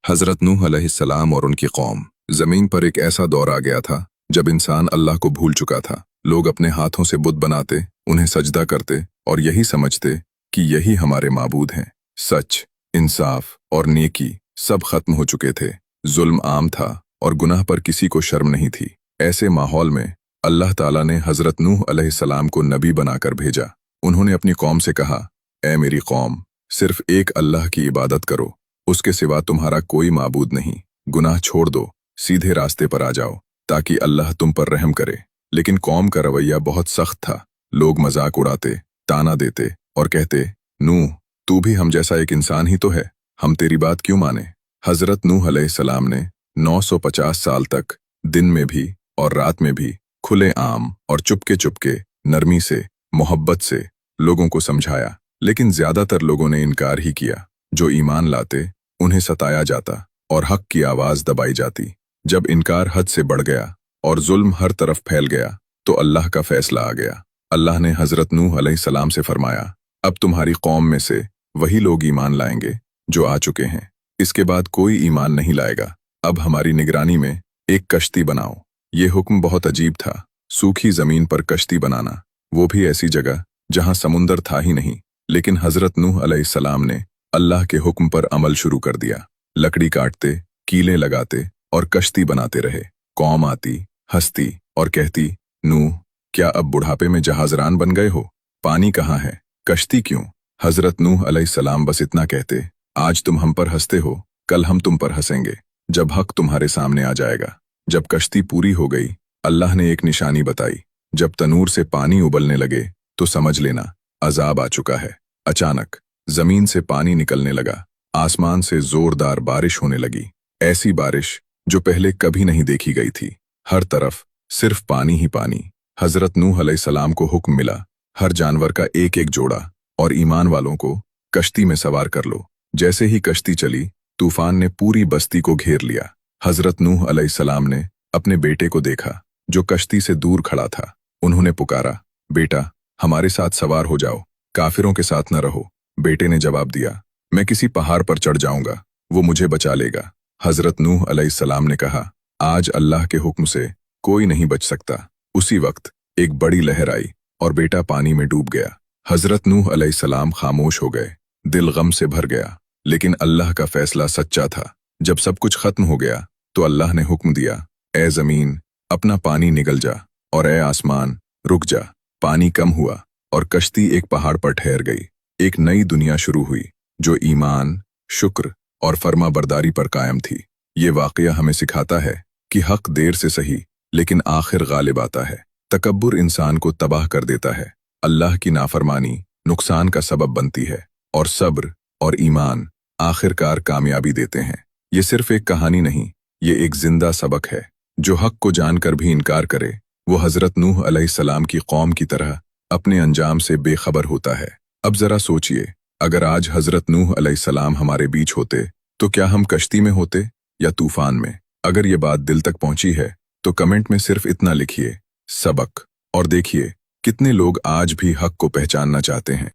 हज़रत नूह अलैहिस्सलाम और उनकी कौम। ज़मीन पर एक ऐसा दौर आ गया था जब इंसान अल्लाह को भूल चुका था। लोग अपने हाथों से बुत बनाते, उन्हें सजदा करते और यही समझते कि यही हमारे माबूद हैं। सच, इंसाफ और नेकी सब खत्म हो चुके थे। जुल्म आम था और गुनाह पर किसी को शर्म नहीं थी। ऐसे माहौल में अल्लाह ताला ने हज़रत नूह अलैहिस्सलाम को नबी बनाकर भेजा। उन्होंने अपनी कौम से कहा, ऐ मेरी कौम, सिर्फ एक अल्लाह की इबादत करो, उसके सिवा तुम्हारा कोई माबूद नहीं। गुनाह छोड़ दो, सीधे रास्ते पर आ जाओ ताकि अल्लाह तुम पर रहम करे। लेकिन कौम का रवैया बहुत सख्त था। लोग मजाक उड़ाते, ताना देते और कहते, नूह, तू भी हम जैसा एक इंसान ही तो है, हम तेरी बात क्यों माने। हज़रत नूह अलैहिस्सलाम ने 950 साल तक दिन में भी और रात में भी खुले आम और चुपके चुपके नरमी से, मोहब्बत से लोगों को समझाया। लेकिन ज्यादातर लोगों ने इनकार ही किया। जो ईमान लाते उन्हें सताया जाता और हक की आवाज दबाई जाती। जब इनकार हद से बढ़ गया और जुल्म हर तरफ फैल गया तो अल्लाह का फैसला आ गया। अल्लाह ने हज़रत नूह अलैहिस्सलाम से फरमाया, अब तुम्हारी कौम में से वही लोग ईमान लाएंगे जो आ चुके हैं। इसके बाद कोई ईमान नहीं लाएगा। अब हमारी निगरानी में एक कश्ती बनाओ। ये हुक्म बहुत अजीब था। सूखी जमीन पर कश्ती बनाना, वो भी ऐसी जगह जहां समुंदर था ही नहीं। लेकिन हज़रत नूह अलैहिस्सलाम ने अल्लाह के हुक्म पर अमल शुरू कर दिया। लकड़ी काटते, कीलें लगाते और कश्ती बनाते रहे। कौम आती, हंसती और कहती, नूह, क्या अब बुढ़ापे में जहाजरान बन गए हो? पानी कहाँ है? कश्ती क्यों? हज़रत नूह अलैहिस्सलाम बस इतना कहते, आज तुम हम पर हंसते हो, कल हम तुम पर हंसेंगे जब हक तुम्हारे सामने आ जाएगा। जब कश्ती पूरी हो गई, अल्लाह ने एक निशानी बताई। जब तनूर से पानी उबलने लगे तो समझ लेना अजाब आ चुका है। अचानक जमीन से पानी निकलने लगा। आसमान से जोरदार बारिश होने लगी। ऐसी बारिश जो पहले कभी नहीं देखी गई थी। हर तरफ सिर्फ पानी ही पानी। हज़रत नूह अलैहिस्सलाम को हुक्म मिला, हर जानवर का एक एक जोड़ा और ईमान वालों को कश्ती में सवार कर लो। जैसे ही कश्ती चली, तूफान ने पूरी बस्ती को घेर लिया। हज़रत नूह अलैहिस्सलाम ने अपने बेटे को देखा जो कश्ती से दूर खड़ा था। उन्होंने पुकारा, बेटा, हमारे साथ सवार हो जाओ, काफिरों के साथ न रहो। बेटे ने जवाब दिया, मैं किसी पहाड़ पर चढ़ जाऊंगा, वो मुझे बचा लेगा। हज़रत नूह अलैहिस्सलाम ने कहा, आज अल्लाह के हुक्म से कोई नहीं बच सकता। उसी वक्त एक बड़ी लहर आई और बेटा पानी में डूब गया। हज़रत नूह अलैहिस्सलाम खामोश हो गए। दिल गम से भर गया। लेकिन अल्लाह का फैसला सच्चा था। जब सब कुछ खत्म हो गया तो अल्लाह ने हुक्म दिया, ए ज़मीन, अपना पानी निगल जा, और ए आसमान, रुक जा। पानी कम हुआ और कश्ती एक पहाड़ पर ठहर गई। एक नई दुनिया शुरू हुई जो ईमान, शुक्र और फर्मा बरदारी पर कायम थी। ये वाक़या हमें सिखाता है कि हक देर से सही लेकिन आखिर गालिब आता है। तकब्बुर इंसान को तबाह कर देता है। अल्लाह की नाफरमानी नुकसान का सबब बनती है और सब्र और ईमान आखिरकार कामयाबी देते हैं। ये सिर्फ एक कहानी नहीं, ये एक जिंदा सबक है। जो हक को जानकर भी इनकार करे वो हज़रत नूह अलैहिस्सलाम की कौम की तरह अपने अंजाम से बेखबर होता है। अब जरा सोचिए, अगर आज हज़रत नूह अलैहिस्सलाम हमारे बीच होते तो क्या हम कश्ती में होते या तूफान में? अगर ये बात दिल तक पहुंची है तो कमेंट में सिर्फ इतना लिखिए, सबक, और देखिए कितने लोग आज भी हक को पहचानना चाहते हैं।